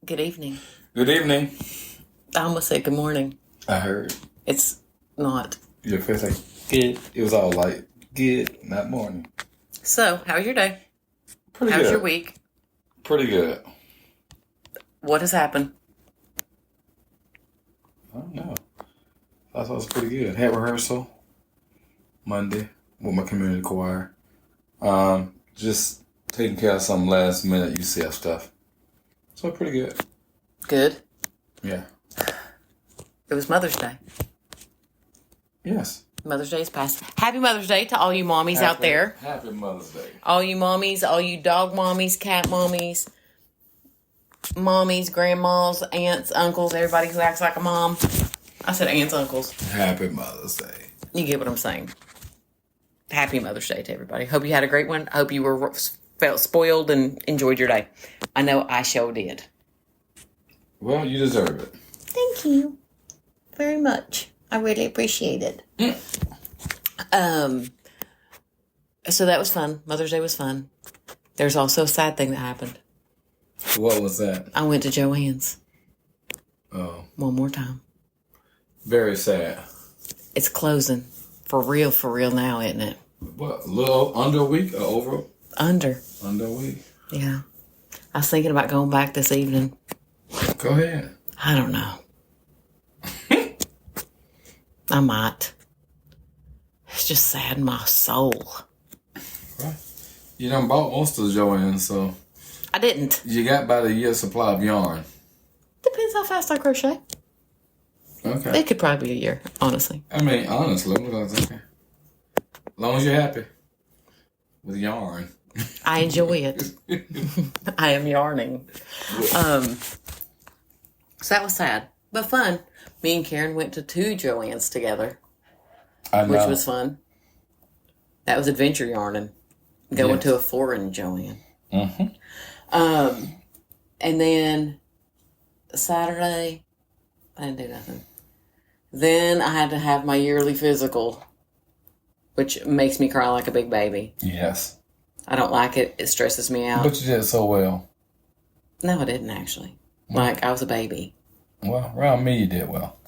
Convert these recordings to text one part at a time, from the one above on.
Good evening. Good evening. I almost said good morning. I heard. It's not. Your face like, good. It was all like, good, not morning. So, how's your day? Pretty how's good. your week? Pretty good. What has happened? I don't know. I thought it was pretty good. Had rehearsal Monday with my community choir. Just taking care of some last minute UCF stuff. So pretty good. Good. Yeah. It was Mother's Day. Yes. Mother's Day is past. Happy Mother's Day to all you mommies out there. Happy Mother's Day. All you mommies, all you dog mommies, cat mommies, grandmas, aunts, uncles, everybody who acts like a mom. I said aunts, uncles. Happy Mother's Day. You get what I'm saying. Happy Mother's Day to everybody. Hope you had a great one. Hope you felt spoiled and enjoyed your day. I know I sure did. Well, you deserve it. Thank you very much. I really appreciate it. So that was fun. Mother's Day was fun. There's also a sad thing that happened. What was that? I went to Joann's. Oh. One more time. Very sad. It's closing. For real now, isn't it? What, a little under a week or over? Under a week. Yeah. I was thinking about going back this evening. Go ahead. I don't know. I might. It's just sad in my soul. Right. You done bought most of the Joanne, so... I didn't. You got about a year's supply of yarn. Depends how fast I crochet. Okay. It could probably be a year, honestly. I mean, honestly, okay. As long as you're happy with yarn. I enjoy it. I am yarning. So that was sad, but fun. Me and Karen went to 2 Joann's together, which was fun. That was adventure yarning. Going to a foreign Joann. Mm-hmm. And then Saturday, I didn't do nothing. Then I had to have my yearly physical, which makes me cry like a big baby. Yes. I don't like it. It stresses me out. But you did so well. No, I didn't actually. Like, I was a baby. Well, around me you did well.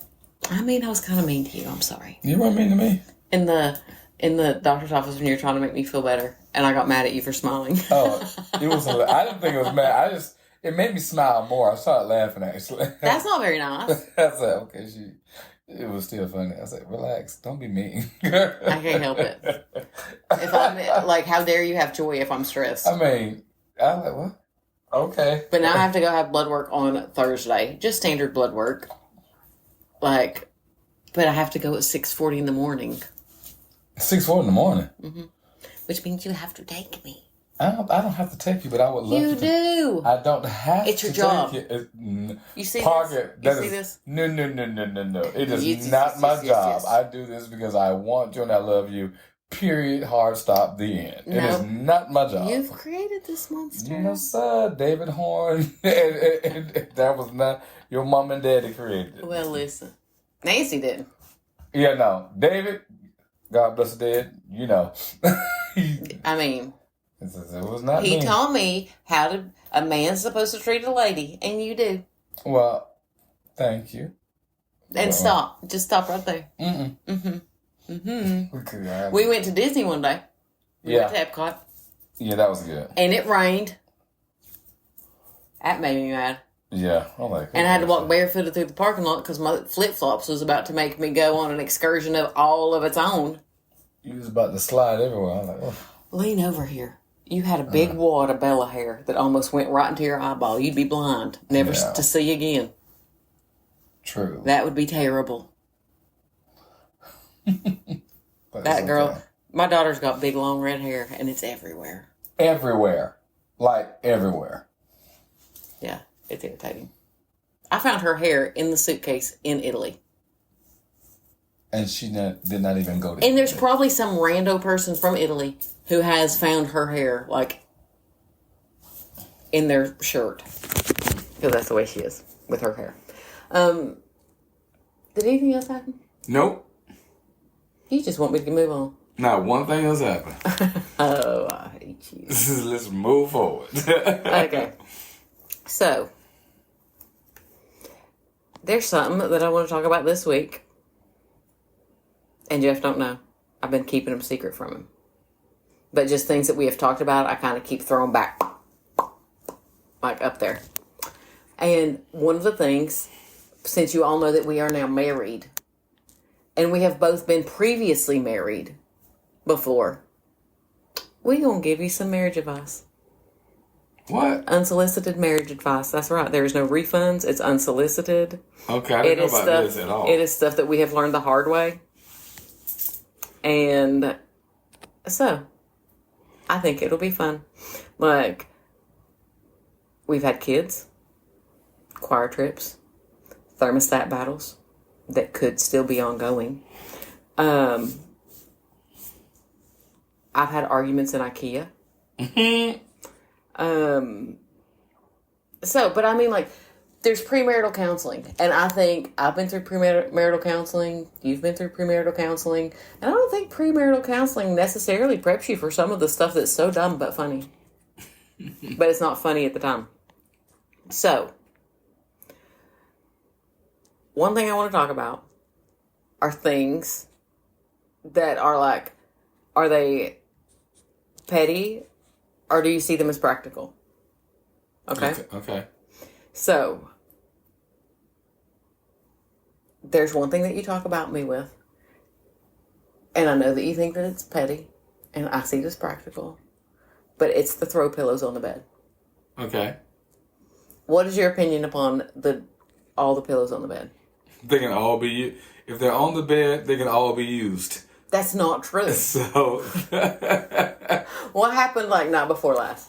I mean, I was kind of mean to you. I'm sorry. You weren't mean to me. In the doctor's office when you were trying to make me feel better, and I got mad at you for smiling. Oh, it was. I didn't think it was mad. It made me smile more. I started laughing actually. That's not very nice. I said, okay, it was still funny. I said, relax, don't be mean. I can't help it. If I'm like, how dare you have joy if I'm stressed? I mean, I'm like, what? Okay. But now I have to go have blood work on Thursday. Just standard blood work. Like, but I have to go at 6:40 in the morning. 6:40 in the morning? Mm-hmm. Which means you have to take me. I don't have to take you, but I would love to. You do. I don't have to. It's your job. Take you. You see Parker, this? You see this? No. It is not my job. I do this because I want you and I love you. Period. Hard stop. The end. It is not my job. You've created this monster. Yes, sir. David Horn. That was not your mom and daddy created it. Well, listen. Nancy didn't. Yeah, no. David, God bless the dead, you know. I mean... It was not He me. taught me how a man's supposed to treat a lady, and you do. Well, thank you. And stop. Just stop right there. Mm-mm. Mm-hmm. Mm-hmm. Okay, We went to Disney one day. We went to Epcot. Yeah, that was good. And it rained. That made me mad. Yeah. I'm like, and I had to walk barefooted through the parking lot because my flip-flops was about to make me go on an excursion of all of its own. You was about to slide everywhere. I was like, oh. Lean over here. You had a big wad of Bella hair that almost went right into your eyeball. You'd be blind, never to see again. True. That would be terrible. That girl, okay. My daughter's got big long red hair, and it's everywhere. Everywhere. Like, everywhere. Yeah, it's irritating. I found her hair in the suitcase in Italy. And she did not even go to And there's probably some rando person from Italy who has found her hair, like, in their shirt. Because that's the way she is with her hair. Did anything else happen? Nope. You just want me to move on. Not one thing has happened. Oh, I hate you. Let's move forward. Okay. So, there's something that I want to talk about this week. And Jeff don't know. I've been keeping them secret from him. But just things that we have talked about, I kind of keep throwing back. Like up there. And one of the things, since you all know that we are now married, and we have both been previously married before, we're going to give you some marriage advice. What? Unsolicited marriage advice. That's right. There is no refunds. It's unsolicited. Okay, I didn't know about this at all. It is stuff that we have learned the hard way. And so, I think it'll be fun. Like, we've had kids, choir trips, thermostat battles that could still be ongoing. I've had arguments in IKEA. But I mean, like, there's premarital counseling. And I think I've been through premarital counseling. You've been through premarital counseling. And I don't think premarital counseling necessarily preps you for some of the stuff that's so dumb but funny. But it's not funny at the time. So, one thing I want to talk about are things that are like, are they petty or do you see them as practical? Okay. So, there's one thing that you talk about me with, and I know that you think that it's petty, and I see it as practical, but it's the throw pillows on the bed. Okay. What is your opinion upon all the pillows on the bed? They can all be, if they're on the bed, they can all be used. That's not true. So. What happened like night before last?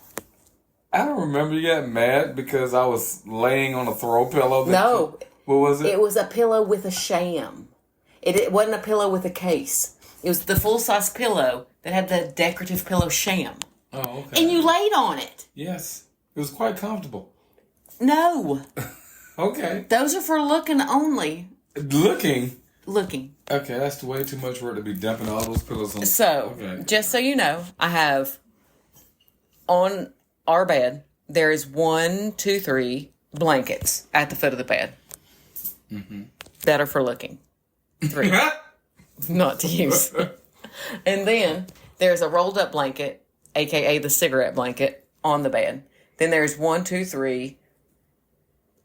I don't remember you got mad because I was laying on a throw pillow. No. What was it? It was a pillow with a sham. It wasn't a pillow with a case. It was the full-size pillow that had the decorative pillow sham. Oh, okay. And you laid on it. Yes. It was quite comfortable. No. Okay. Those are for looking only. Looking? Looking. Okay, that's way too much work to be dumping all those pillows on. So, just so you know, I have on our bed, there is 1, 2, 3 blankets at the foot of the bed that are for looking. 3. Not to use. And then there's a rolled up blanket, aka the cigarette blanket, on the bed. Then there's 1, 2, 3,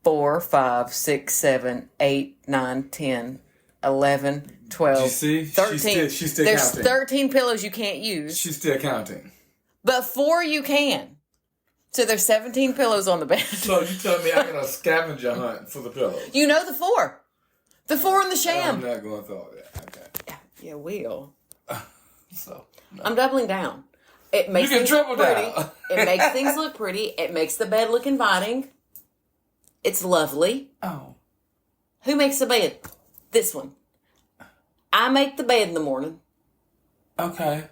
4, 5, 6, 7, 8, 9, 10, 11, 12, you see? 13. She's still There's counting. 13 pillows you can't use. She's still counting. But 4 you can. So there's 17 pillows on the bed. So you tell me I got a scavenger hunt for the pillows. You know the 4. The 4 in the sham. I'm not going through all that. Okay. Yeah, will. So no. I'm doubling down. It makes you can things triple look pretty. down. It makes things look pretty. It makes the bed look inviting. It's lovely. Oh. Who makes the bed? This one. I make the bed in the morning. Okay.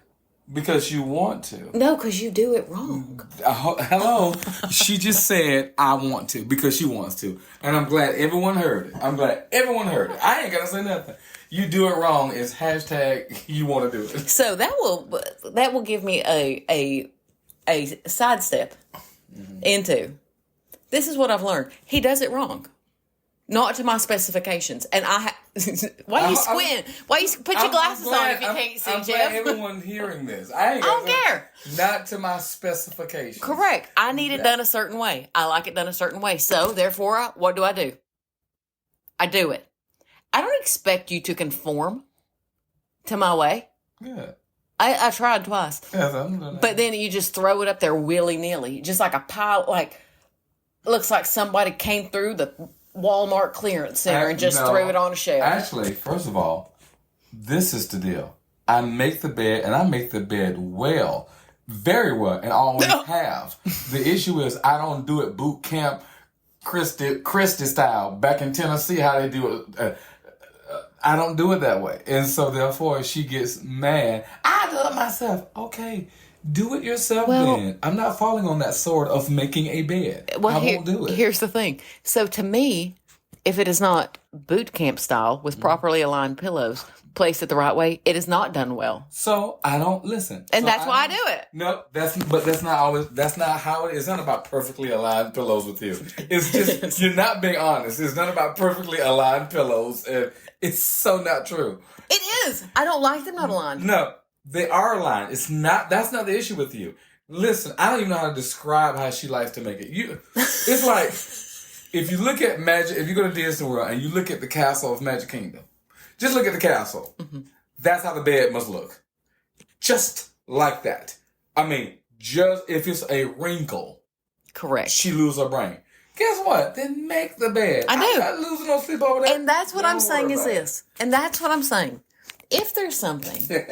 Because you want to. No, because you do it wrong. Hello. She just said, I want to, because she wants to. And I'm glad everyone heard it. I ain't got to say nothing. You do it wrong is hashtag you want to do it. So that will give me a sidestep into, this is what I've learned. He does it wrong. Not to my specifications. And why are you squinting? Why you put your glasses on if you can't see, I'm Jeff? glad everyone hearing this. I don't care. Not to my specifications. Correct. I need it done a certain way. I like it done a certain way. So, therefore, what do? I do it. I don't expect you to conform to my way. Yeah. I tried twice. Yes, but then you just throw it up there willy-nilly. Just like a pile, looks like somebody came through the Walmart clearance center and just threw it on a shelf. Actually, first of all, this is the deal. I make the bed, and I make the bed well. Very well, and always have. The issue is I don't do it boot camp, Christy style, back in Tennessee, how they do it. I don't do it that way. And so, therefore, she gets mad. I do it myself. Okay. Do it yourself then. I'm not falling on that sword of making a bed. Well, I won't do it. Here's the thing. So to me, if it is not boot camp style with properly aligned pillows placed it the right way, it is not done well. So I don't listen. And so that's why I do it. No, that's not how it is. It's not about perfectly aligned pillows with you. It's just, you're not being honest. It's not about perfectly aligned pillows. And it's so not true. It is. I don't like them not aligned. No, they are aligned. That's not the issue with you. Listen, I don't even know how to describe how she likes to make it. It's like, if you look at Magic, if you go to Disney World and you look at the castle of Magic Kingdom, just look at the castle. Mm-hmm. That's how the bed must look. Just like that. I mean, just if it's a wrinkle, correct, she lose her brain. Guess what? Then make the bed. I do. I'm not losing no sleep over that. And that's what I'm saying is this. And that's what I'm saying. If there's something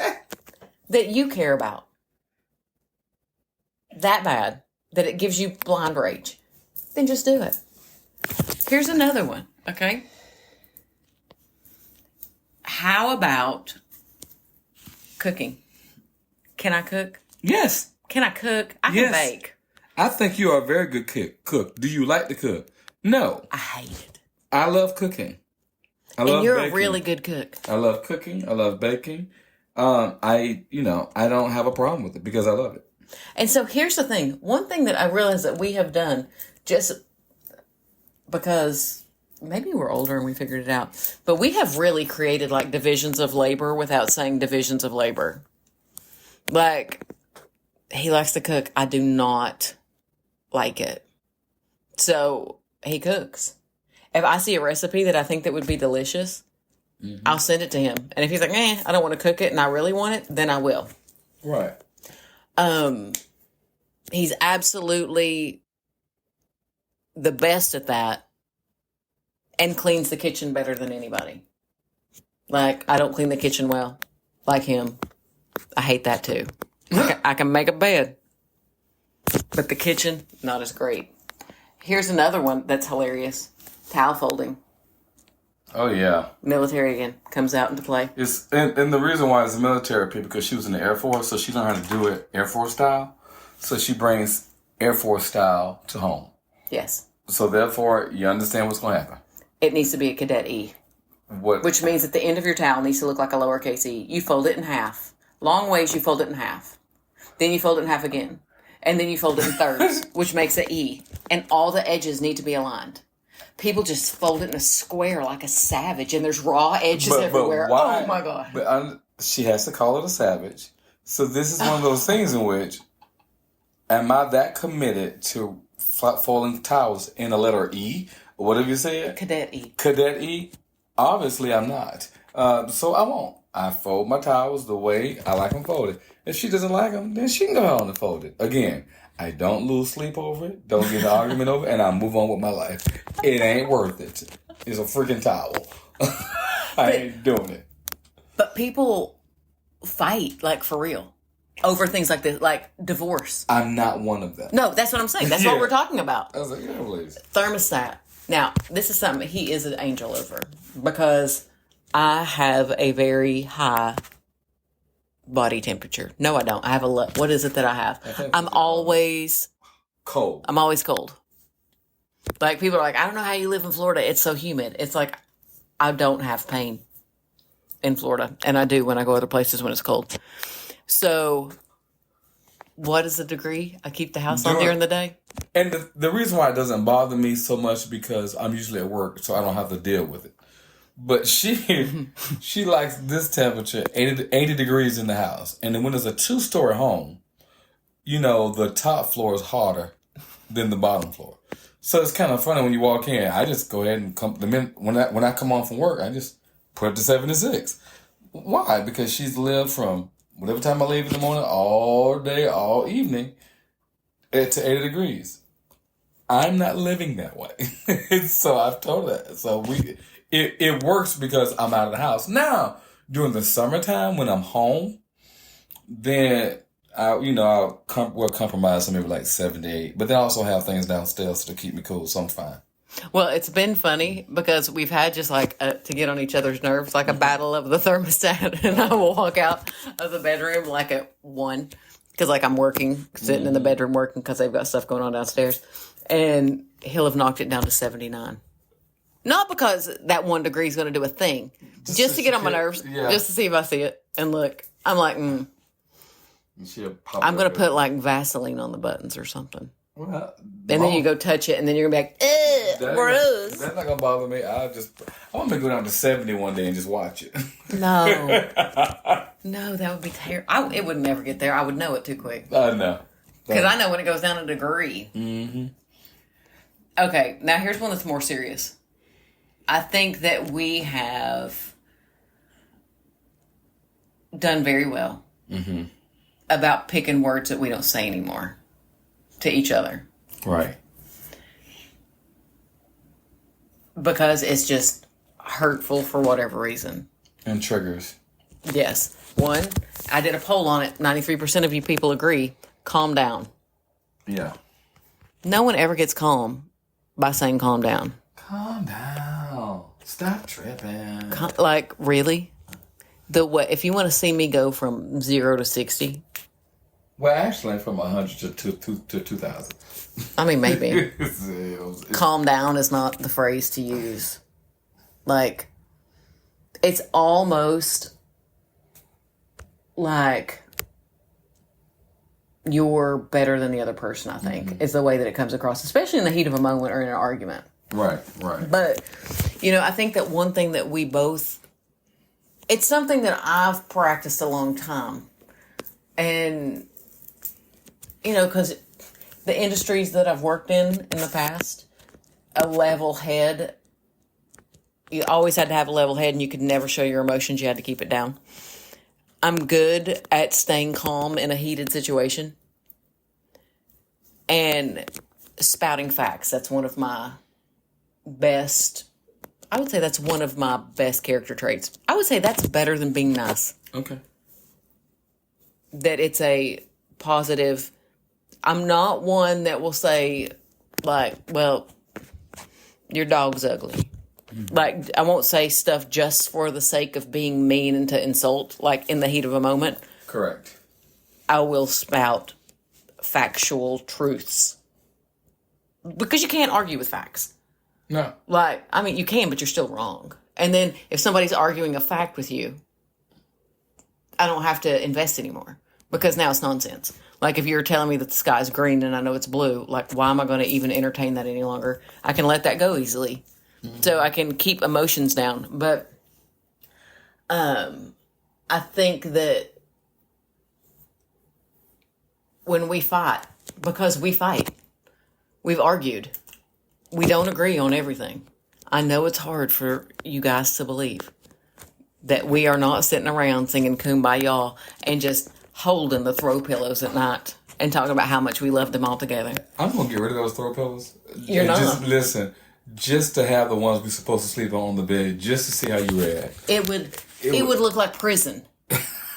that you care about that bad, that it gives you blind rage, then just do it. Here's another one, okay? How about cooking? Can I cook? Yes. Can I cook? I can bake. I think you are a very good cook. Do you like to cook? No. I hate it. I love cooking. And you're baking. A really good cook. I love cooking. I love baking. I don't have a problem with it because I love it. And so here's the thing. One thing that I realized that we have done just because maybe we're older and we figured it out, but we have really created like divisions of labor without saying divisions of labor. Like, he likes to cook. I do not like it. So he cooks. If I see a recipe that I think that would be delicious, mm-hmm. I'll send it to him. And if he's like, I don't want to cook it and I really want it, then I will. Right. He's absolutely the best at that and cleans the kitchen better than anybody. Like, I don't clean the kitchen well like him. I hate that too. I can make a bed, but the kitchen, not as great. Here's another one that's hilarious. Towel folding. Oh, yeah. Military again comes out into play. And the reason why it's military, because she was in the Air Force, so she learned how to do it Air Force style. So she brings Air Force style to home. Yes. So therefore, you understand what's going to happen. It needs to be a cadet E. What? Which means that the end of your towel needs to look like a lowercase e. You fold it in half. Long ways, you fold it in half. Then you fold it in half again. And then you fold it in thirds, which makes an E. And all the edges need to be aligned. People just fold it in a square like a savage, and there's raw edges everywhere. But why? Oh, my God. But she has to call it a savage. So this is one of those things in which, am I that committed to folding towels in a letter E? Or whatever you said? Cadet E. Cadet E? Obviously, I'm not. So I won't. I fold my towels the way I like them folded. If she doesn't like them, then she can go on and fold it. Again, I don't lose sleep over it. Don't get an argument over it. And I move on with my life. It ain't worth it. It's a freaking towel. I ain't doing it. But people fight, like, for real, over things like this, like divorce. I'm not one of them. No, that's what I'm saying. That's what we're talking about. I was like, yeah, please. Thermostat. Now, this is something he is an angel over because I have a very high body temperature. No, I don't. I have what is it that I have? I'm always cold. I'm always cold. Like, people are like, I don't know how you live in Florida. It's so humid. It's like, I don't have pain in Florida. And I do when I go other places when it's cold. So, what is the degree? I keep the house on during the day. And the reason why it doesn't bother me so much because I'm usually at work, so I don't have to deal with it. But she likes this temperature, 80 degrees in the house. And then when it's a 2-story home, the top floor is hotter than the bottom floor. So it's kind of funny when you walk in. I just go ahead and when I come home from work, I just put it to 76. Why? Because she's lived from whatever time I leave in the morning, all day, all evening, to 80 degrees. I'm not living that way. So I've told her. So it works because I'm out of the house. Now, during the summertime when I'm home, then we'll compromise to maybe like 7 to 8. But then I also have things downstairs to keep me cool, so I'm fine. Well, it's been funny because we've had just like to get on each other's nerves, like a battle of the thermostat, and I will walk out of the bedroom like at 1 because like I'm working, sitting in the bedroom working because they've got stuff going on downstairs, and he'll have knocked it down to 79. Not because that 1 degree is going to do a thing. Just to get on my nerves. Yeah. Just to see if I see it. And look, I'm like, I'm going to put like Vaseline on the buttons or something. Well, and then you go touch it, and then you're going to be like, ugh, gross. That's not going to bother me. I want to go down to 70 one day and just watch it. No. No, that would be terrible. It would never get there. I would know it too quick. I know. Because I know when it goes down a degree. Mm-hmm. Okay, now here's one that's more serious. I think that we have done very well about picking words that we don't say anymore to each other. Right. Because it's just hurtful for whatever reason. And triggers. Yes. One, I did a poll on it. 93% of you people agree. Calm down. Yeah. No one ever gets calm by saying calm down. Calm down. Stop tripping. Like, really? If you want to see me go from 0 to 60. Well, actually, from 100 to 2,000. I mean, maybe. Calm down is not the phrase to use. Like, it's almost like you're better than the other person, I think, is the way that it comes across, especially in the heat of a moment or in an argument. Right. But, I think that one thing that we both, it's something that I've practiced a long time. And, because the industries that I've worked in the past, a level head, you always had to have a level head and you could never show your emotions. You had to keep it down. I'm good at staying calm in a heated situation and spouting facts. That's one of my best, I would say that's one of my best character traits. I would say that's better than being nice. Okay. That it's a positive. I'm not one that will say, like, well, your dog's ugly. Like, I won't say stuff just for the sake of being mean and to insult, like, in the heat of a moment. Correct. I will spout factual truths. Because you can't argue with facts. No. Like, I mean, you can, but you're still wrong. And then if somebody's arguing a fact with you, I don't have to invest anymore. Because now it's nonsense. Like, if you're telling me that the sky's green and I know it's blue, like, why am I going to even entertain that any longer? I can let that go easily. So I can keep emotions down. But I think that when we fight, because we fight, we've argued. We don't agree on everything. I know it's hard for you guys to believe that we are not sitting around singing Kumbaya and just holding the throw pillows at night and talking about how much we love them all together. I'm going to get rid of those throw pillows. You're not. Just listen. Just to have the ones we're supposed to sleep on the bed, just to see how you react. It would look like prison.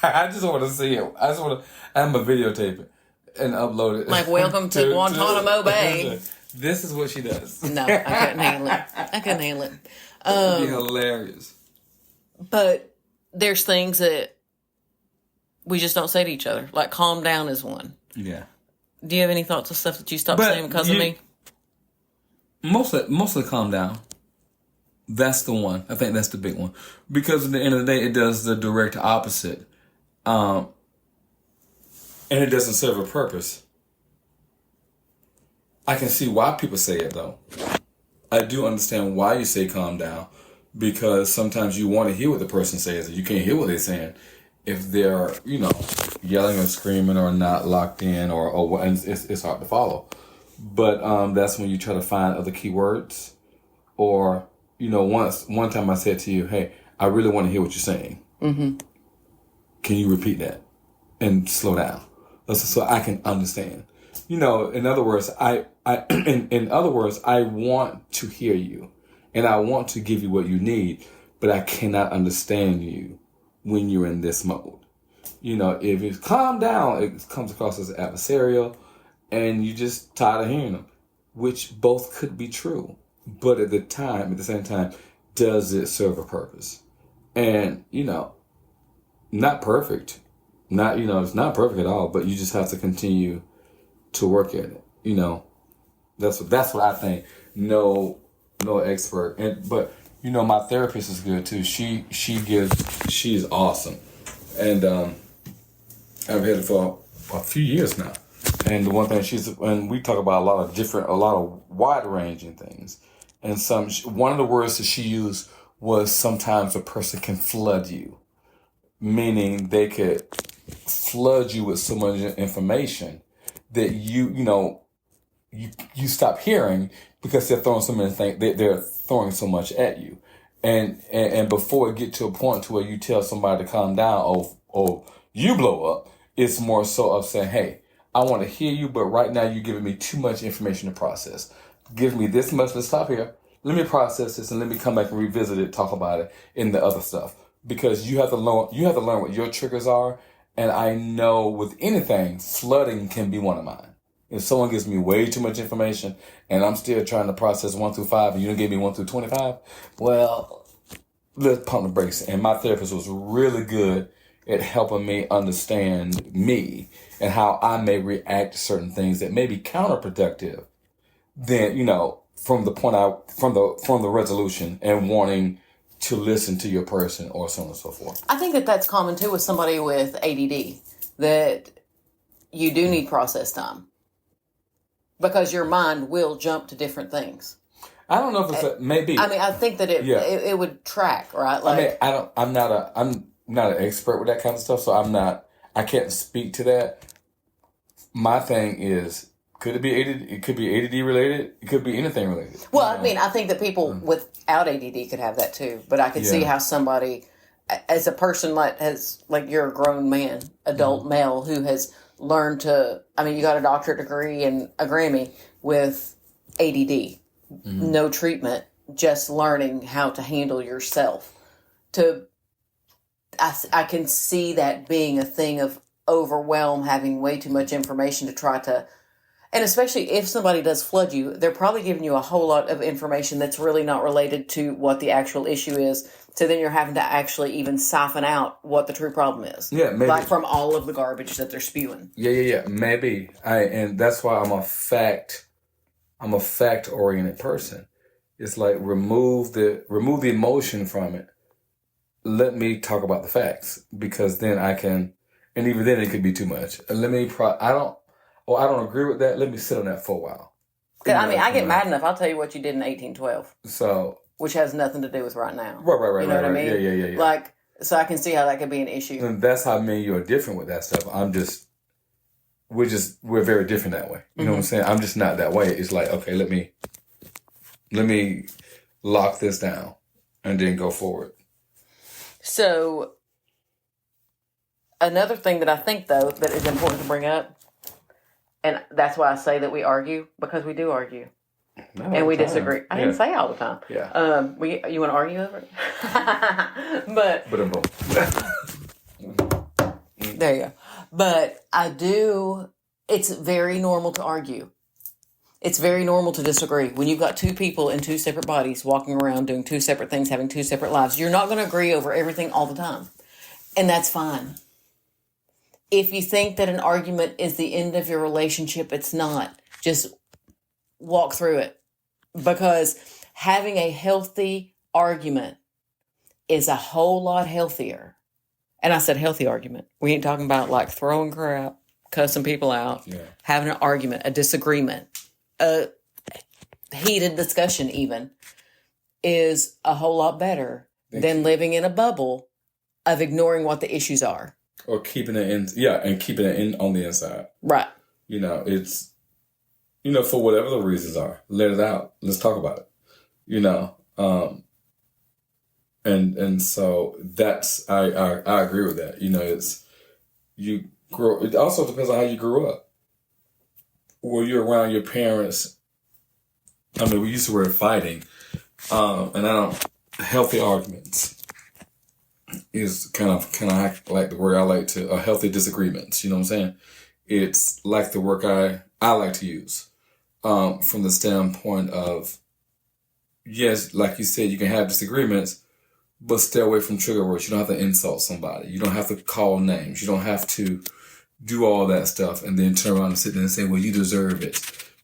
I just want to see it. I'm going to videotape it and upload it. Like, welcome to Guantanamo Bay. This is what she does. No, I couldn't handle it. It'd be hilarious. But there's things that we just don't say to each other. Like, calm down is one. Yeah. Do you have any thoughts of stuff that you stopped saying because of me? Mostly calm down. That's the one. I think that's the big one. Because at the end of the day, it does the direct opposite. And it doesn't serve a purpose. I can see why people say it, though. I do understand why you say calm down. Because sometimes you want to hear what the person says. And you can't hear what they're saying. If they're, yelling or screaming or not locked in or it's hard to follow. But that's when you try to find other keywords. Or, one time I said to you, hey, I really want to hear what you're saying. Mm-hmm. Can you repeat that? And slow down. So I can understand. In other words, in other words, I want to hear you. And I want to give you what you need. But I cannot understand you when you're in this mode. If it's calm down, it comes across as adversarial. And you just tired of hearing them, which both could be true. But at the same time, does it serve a purpose? And, not perfect. It's not perfect at all, but you just have to continue to work at it. That's what I think. No no expert. But my therapist is good too. She's awesome, and I've had it for a few years now. And the one thing and we talk about a lot of wide ranging things. And one of the words that she used was sometimes a person can flood you, meaning they could flood you with so much information that you stop hearing because they're throwing so many things. They're throwing so much at you, and before it get to a point to where you tell somebody to calm down or you blow up, it's more so of saying, hey, I want to hear you, but right now you're giving me too much information to process. Give me this much. Let's stop here. Let me process this and let me come back and revisit it, talk about it in the other stuff. Because you have to learn what your triggers are. And I know with anything, flooding can be one of mine. If someone gives me way too much information and I'm still trying to process 1 through 5 and you don't give me 1 through 25, well, let's pump the brakes. And my therapist was really good at helping me understand me and how I may react to certain things that may be counterproductive than, from the resolution and wanting to listen to your person or so on and so forth. I think that's common too with somebody with ADD, that you do need process time because your mind will jump to different things. I don't know if it's maybe. I mean, I think that it would track, right? Like, I'm not an expert with that kind of stuff, so I can't speak to that. My thing is, could it be ADD? It could be ADD related. It could be anything related. Well, I mean, I think that people without ADD could have that too, but I could see how somebody, as a person like you're a grown man, adult male who has learned to, you got a doctorate degree and a Grammy with ADD, no treatment, just learning how to handle yourself. I can see that being a thing of overwhelm, having way too much information to try to, and especially if somebody does flood you, they're probably giving you a whole lot of information that's really not related to what the actual issue is. So then you're having to actually even siphon out what the true problem is. Yeah, maybe. Like from all of the garbage that they're spewing. Yeah. Maybe. And that's why I'm a fact-oriented person. It's like remove the emotion from it. Let me talk about the facts, because then I can, and even then it could be too much. I don't agree with that. Let me sit on that for a while. I get mad enough. I'll tell you what you did in 1812. So, which has nothing to do with right now. Right. You know what I mean? Yeah. Like, so I can see how that could be an issue. And that's how me and you are different with that stuff. We're very different that way. You know what I'm saying? I'm just not that way. It's like, okay, let me lock this down and then go forward. So, another thing that I think, though, that is important to bring up, and that's why I say that we argue, because we do argue. And we disagree. I didn't say all the time. Yeah. You want to argue over it? But there you go. But it's very normal to argue. It's very normal to disagree. When you've got two people in two separate bodies walking around doing two separate things, having two separate lives, you're not going to agree over everything all the time. And that's fine. If you think that an argument is the end of your relationship, it's not. Just walk through it. Because having a healthy argument is a whole lot healthier. And I said healthy argument. We ain't talking about like throwing crap, cussing people out, having an argument, a disagreement, a heated discussion even, is a whole lot better than living in a bubble of ignoring what the issues are. Or keeping it in on the inside. Right. It's, for whatever the reasons are, let it out. Let's talk about it. And so that's, I agree with that. It's, you grow, it also depends on how you grew up. Were you around your parents? We used the word fighting, healthy arguments is kind of like the word I like to, healthy disagreements. You know what I'm saying? It's like the word I like to use, from the standpoint of, yes, like you said, you can have disagreements, but stay away from trigger words. You don't have to insult somebody. You don't have to call names. You don't have to do all that stuff and then turn around and sit there and say, well, you deserve it.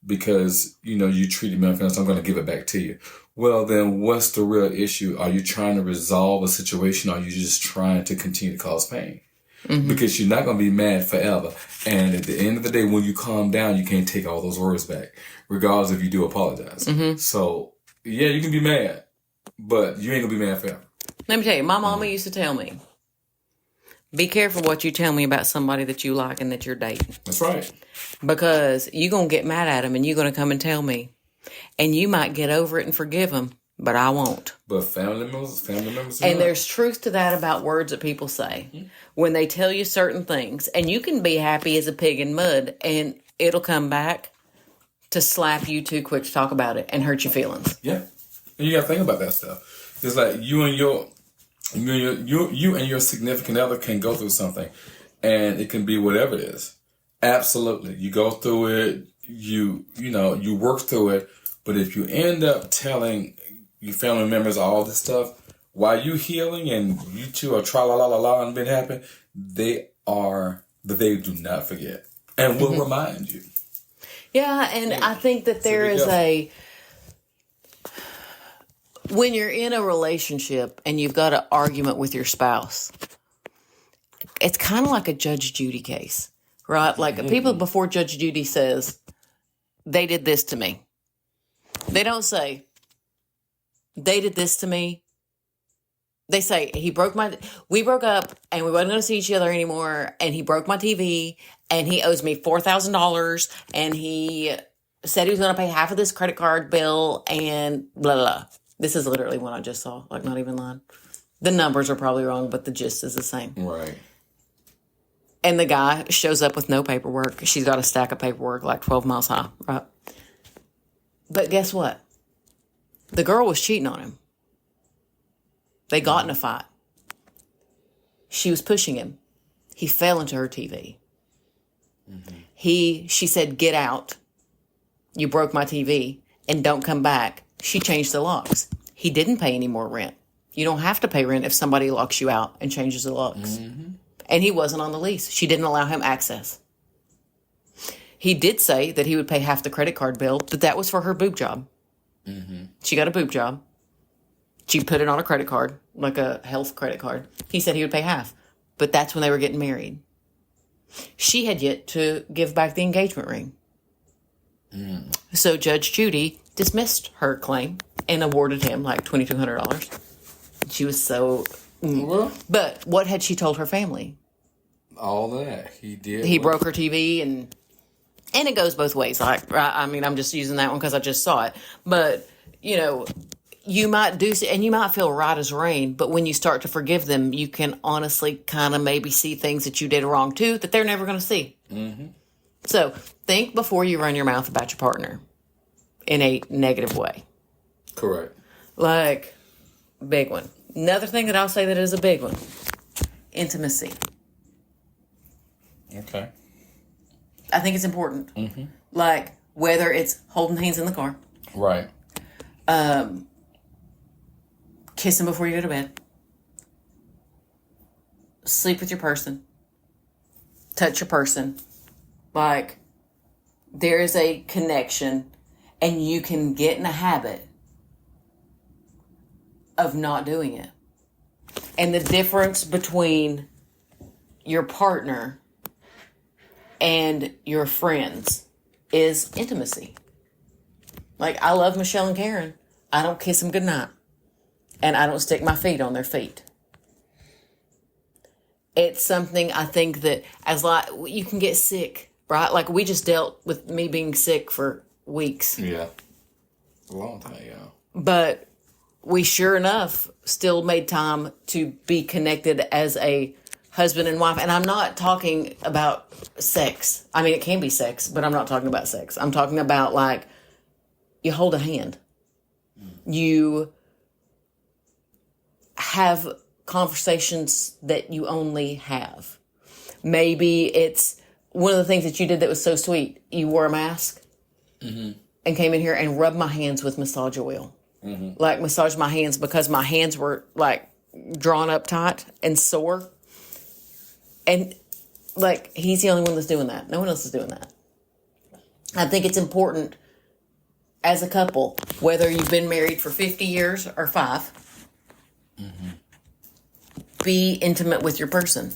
because, you treated me unfair, so I'm going to give it back to you. Well, then what's the real issue? Are you trying to resolve a situation, or are you just trying to continue to cause pain? Mm-hmm. Because you're not going to be mad forever. And at the end of the day, when you calm down, you can't take all those words back, regardless if you do apologize. Mm-hmm. So, yeah, you can be mad, but you ain't going to be mad forever. Let me tell you, my mama used to tell me, be careful what you tell me about somebody that you like and that you're dating. That's right. Because you're going to get mad at them and you're going to come and tell me. And you might get over it and forgive them, but I won't. But family members. And there's truth to that about words that people say. Mm-hmm. When they tell you certain things, and you can be happy as a pig in mud, and it'll come back to slap you too quick to talk about it and hurt your feelings. Yeah. And you got to think about that stuff. It's like you and your significant other can go through something, and it can be whatever it is. Absolutely. You go through it, you work through it, but if you end up telling your family members all this stuff while you healing and you two are tra-la-la-la-la and been happy, they do not forget and will remind you. Yeah, and I think that there is when you're in a relationship and you've got an argument with your spouse, it's kind of like a Judge Judy case, right? Like people before Judge Judy says, they did this to me. They don't say, they did this to me. They say, we broke up and we wasn't going to see each other anymore. And he broke my TV and he owes me $4,000 and he said he was going to pay half of this credit card bill and blah, blah, blah. This is literally what I just saw, like not even lying. The numbers are probably wrong, but the gist is the same. Right. And the guy shows up with no paperwork. She's got a stack of paperwork like 12 miles high, right? But guess what? The girl was cheating on him. They got in a fight. She was pushing him. He fell into her TV. Mm-hmm. She said, get out. You broke my TV and don't come back. She changed the locks. He didn't pay any more rent. You don't have to pay rent if somebody locks you out and changes the locks. Mm-hmm. And he wasn't on the lease. She didn't allow him access. He did say that he would pay half the credit card bill, but that was for her boob job. Mm-hmm. She got a boob job. She put it on a credit card, like a health credit card. He said he would pay half, but that's when they were getting married. She had yet to give back the engagement ring. Mm. So Judge Judy dismissed her claim and awarded him like $2,200. She was so... Well, but what had she told her family? All that. He did. He broke her TV and it goes both ways. Like, I mean, I'm just using that one because I just saw it. But, you might do, and you might feel right as rain, but when you start to forgive them, you can honestly kind of maybe see things that you did wrong too that they're never going to see. Mm-hmm. So think before you run your mouth about your partner in a negative way. Correct. Like, big one. Another thing that I'll say that is a big one. Intimacy. Okay. I think it's important. Mm-hmm. Like, whether it's holding hands in the car. Right. Kissing before you go to bed. Sleep with your person. Touch your person. Like, there is a connection, and you can get in a habit of not doing it. And the difference between your partner and your friends is intimacy. Like, I love Michelle and Karen. I don't kiss them goodnight. And I don't stick my feet on their feet. It's something I think that you can get sick, right? Like, we just dealt with me being sick for weeks. Yeah. A long time, yeah. But we sure enough still made time to be connected as a husband and wife. And I'm not talking about sex. I mean, it can be sex, but I'm not talking about sex. I'm talking about, like, you hold a hand. You have conversations that you only have. Maybe it's one of the things that you did that was so sweet. You wore a mask and came in here and rubbed my hands with massage oil. Mm-hmm. Like, massage my hands because my hands were, like, drawn up tight and sore. And, like, he's the only one that's doing that. No one else is doing that. I think it's important as a couple, whether you've been married for 50 years or 5, be intimate with your person.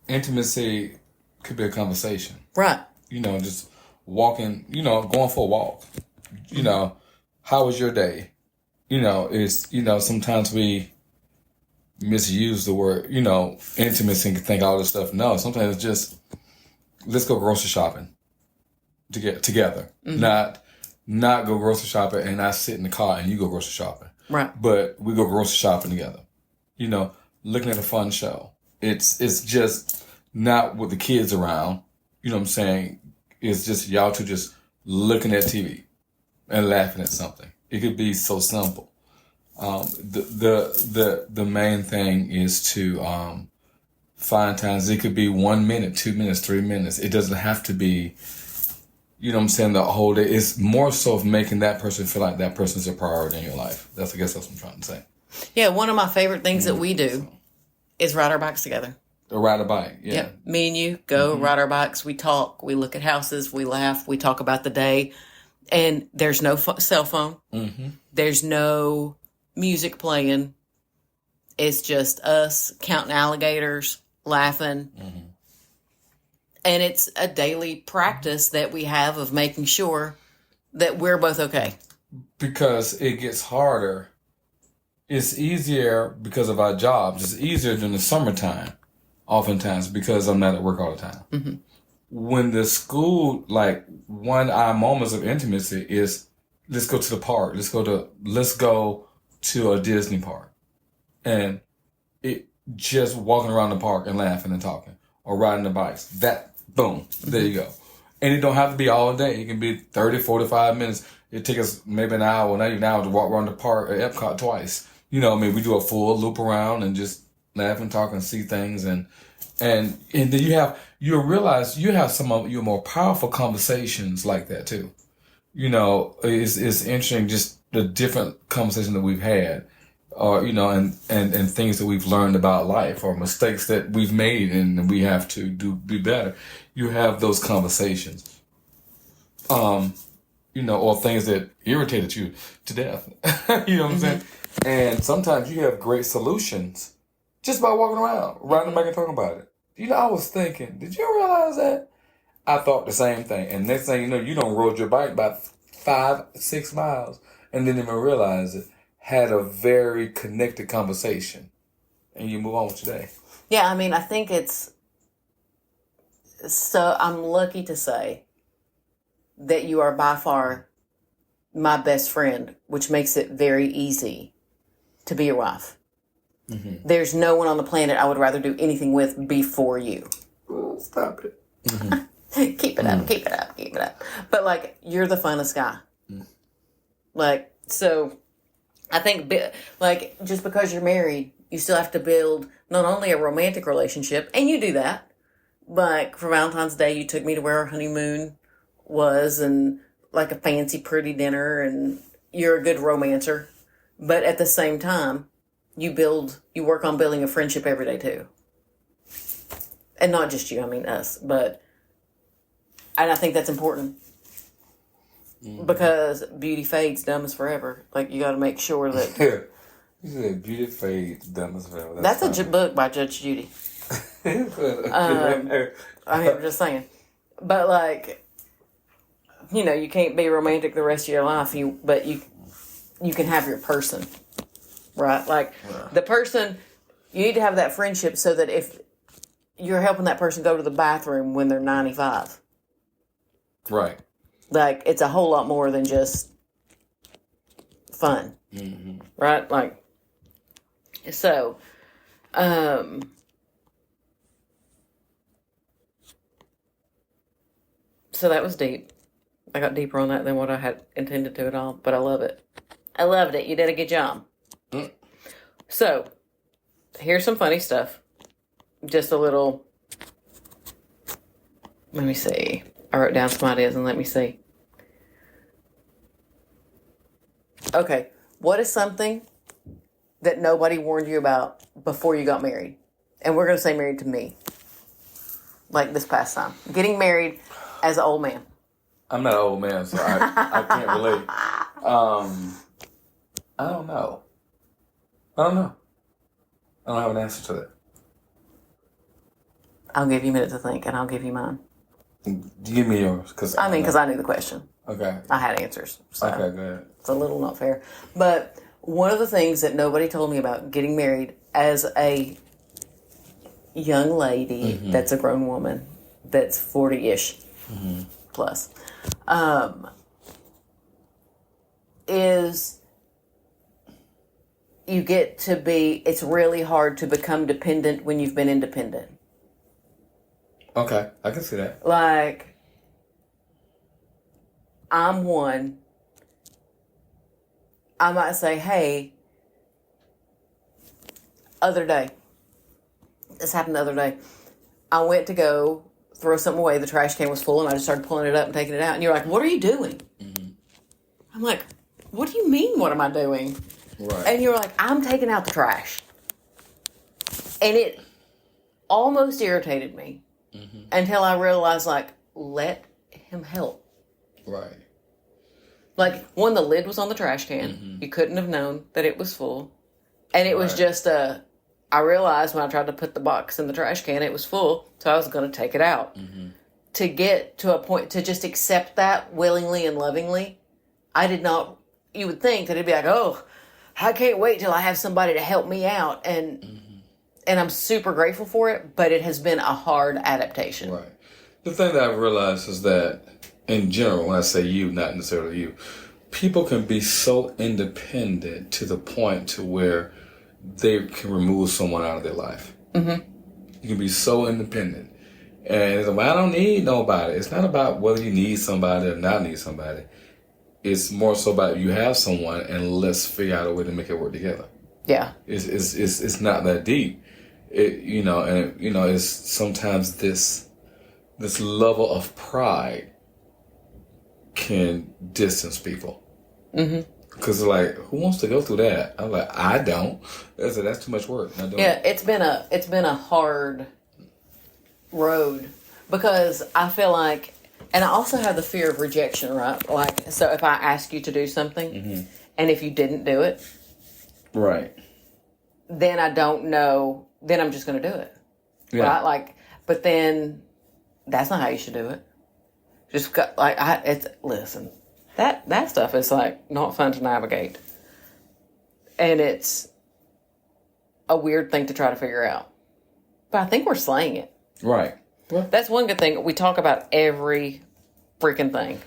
Intimacy could be a conversation. Right. Just walking, going for a walk. How was your day? Sometimes we misuse the word, intimacy and think all this stuff. No, sometimes it's just, let's go grocery shopping together. Not go grocery shopping and I sit in the car and you go grocery shopping. Right. But we go grocery shopping together. Looking at a fun show. It's just not with the kids around. You know what I'm saying? It's just y'all two just looking at TV and laughing at something. It could be so simple. The main thing is to find times. It could be 1 minute, 2 minutes, 3 minutes. It doesn't have to be, the whole day. It's more so of making that person feel like that person's a priority in your life. I guess that's what I'm trying to say. Yeah, one of my favorite things that we do is ride our bikes together. Or ride a bike, yeah. Yep. Me and you go ride our bikes. We talk. We look at houses. We laugh. We talk about the day. And there's no cell phone. There's no music playing. It's just us counting alligators, laughing. And it's a daily practice that we have of making sure that we're both okay. Because it gets harder. It's easier because of our jobs. It's easier during the summertime, oftentimes, because I'm not at work all the time. When the school, one of our moments of intimacy is, let's go to the park. Let's go to a Disney park. And it just walking around the park and laughing and talking or riding the bikes. Boom, there you go. And it don't have to be all day. It can be 30, 45 minutes. It take us maybe an hour, not even an hour to walk around the park at Epcot twice. We do a full loop around and just laugh and talk and see things. And then you'll realize you have some of your more powerful conversations like that too. It's interesting just the different conversations that we've had, or, and things that we've learned about life or mistakes that we've made and we have to be better. You have those conversations, or things that irritated you to death. You know what I'm saying? And sometimes you have great solutions just by walking around, riding the bike and talking about it. I was thinking, did you realize that? I thought the same thing. And next thing you know, you don't rode your bike about 5-6 miles and didn't even realize it. Had a very connected conversation. And you move on with your day. Yeah, I think it's... So I'm lucky to say that you are by far my best friend, which makes it very easy to be your wife. There's no one on the planet I would rather do anything with before you. Oh, stop it. Keep it up, keep it up, keep it up. But, you're the funnest guy. So I think, just because you're married, you still have to build not only a romantic relationship, and you do that. For Valentine's Day, you took me to where our honeymoon was, and a fancy, pretty dinner, and you're a good romancer. But at the same time, you work on building a friendship every day too. And not just you, us. And I think that's important. Because beauty fades, dumb is forever. You got to make sure that... You said beauty fades, dumb is forever. That's a book by Judge Judy. I'm just saying. But, you can't be romantic the rest of your life, but you can have your person. Right? The person, you need to have that friendship so that if you're helping that person go to the bathroom when they're 95. Right. It's a whole lot more than just fun. Right? So, so that was deep. I got deeper on that than what I had intended to at all, but I love it. I loved it. You did a good job. So, here's some funny stuff. Just a little... Let me see. I wrote down some ideas and let me see. Okay. What is something that nobody warned you about before you got married? And we're going to say married to me. This past time. Getting married as an old man. I'm not an old man, so I can't relate. I don't know. I don't have an answer to that. I'll give you a minute to think, and I'll give you mine. Give me yours, because I knew the question. Okay. I had answers. So okay, go ahead. It's a little not fair. But one of the things that nobody told me about getting married as a young lady that's a grown woman, that's 40-ish plus, is you get to be, it's really hard to become dependent when you've been independent. Okay, I can see that. Like, I'm one. I might say, hey, this happened the other day. I went to go throw something away. The trash can was full, and I just started pulling it up and taking it out. And you're like, what are you doing? I'm like, what do you mean, what am I doing? Right. And you're like, I'm taking out the trash. And it almost irritated me until I realized, like, let him help. Right. Like, one, the lid was on the trash can. You couldn't have known that it was full. And it was just I realized when I tried to put the box in the trash can, it was full. So I was going to take it out. To get to a point to just accept that willingly and lovingly, I did not, you would think that it'd be like, oh, I can't wait till I have somebody to help me out. And I'm super grateful for it, but it has been a hard adaptation. Right. The thing that I've realized is that, in general, when I say you, not necessarily you, people can be so independent to the point to where they can remove someone out of their life. You can be so independent. And it's like, I don't need nobody. It's not about whether you need somebody or not need somebody. It's more so about you have someone and let's figure out a way to make it work together. Yeah. It's not that deep. It's sometimes this level of pride can distance people. Because like, who wants to go through that? I'm like, I don't. That's too much work. It's been a hard road because I feel like, and I also have the fear of rejection, right? Like, so if I ask you to do something, and if you didn't do it, right, then I don't know. Then I'm just going to do it, right? Like, but then that's not how you should do it. Just listen. That stuff is like not fun to navigate. And it's a weird thing to try to figure out. But I think we're slaying it. Right. Well, that's one good thing. We talk about every freaking thing.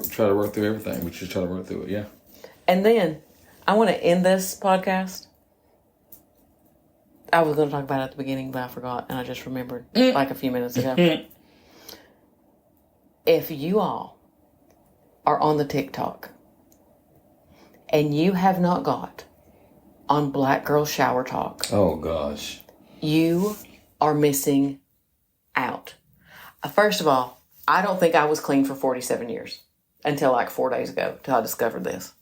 Try to work through everything. We just try to work through it, yeah. And then I want to end this podcast. I was going to talk about it at the beginning, but I forgot. And I just remembered like a few minutes ago. If you all are on the TikTok and you have not got on Black Girl Shower Talk. Oh, gosh. You are missing out. First of all, I don't think I was clean for 47 years until like 4 days ago, till I discovered this.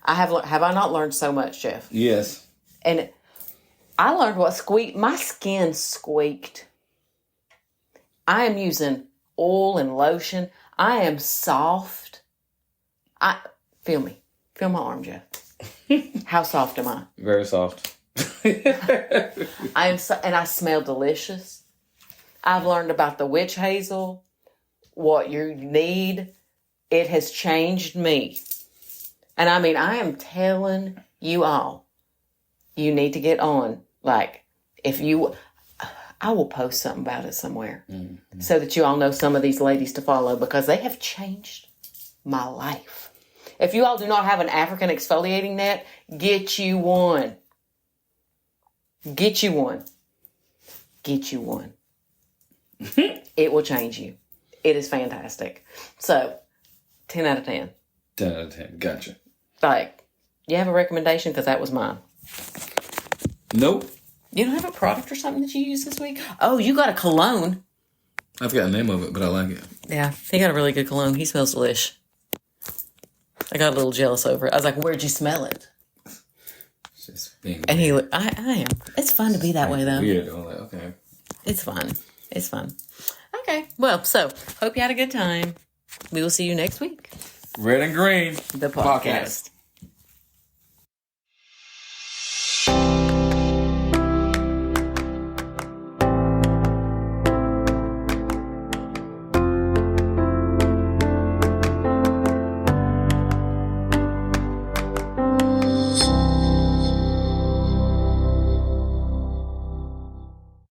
Have I not learned so much, Jeff? Yes. And I learned what my skin squeaked. I am using oil and lotion. I am soft. Feel me. Feel my arm, Jeff. How soft am I? Very soft. I am, and I smell delicious. I've learned about the witch hazel, what you need. It has changed me. And I mean, I am telling you all, you need to get on. Like, I will post something about it somewhere so that you all know some of these ladies to follow because they have changed my life. If you all do not have an African exfoliating net, get you one. Get you one. Get you one. It will change you. It is fantastic. So, 10 out of 10. 10 out of 10. Gotcha. Like, you have a recommendation? Because that was mine. Nope. You don't have a product or something that you use this week? Oh, you got a cologne. I forgot the name of it, but I like it. Yeah, he got a really good cologne. He smells delish. I got a little jealous over it. I was like, where'd you smell it? Just being and I am. It's fun to be that way, though. Weird. I'm like, okay. It's fun. It's fun. Okay. Well, so, hope you had a good time. We will see you next week. Red and Green. The podcast.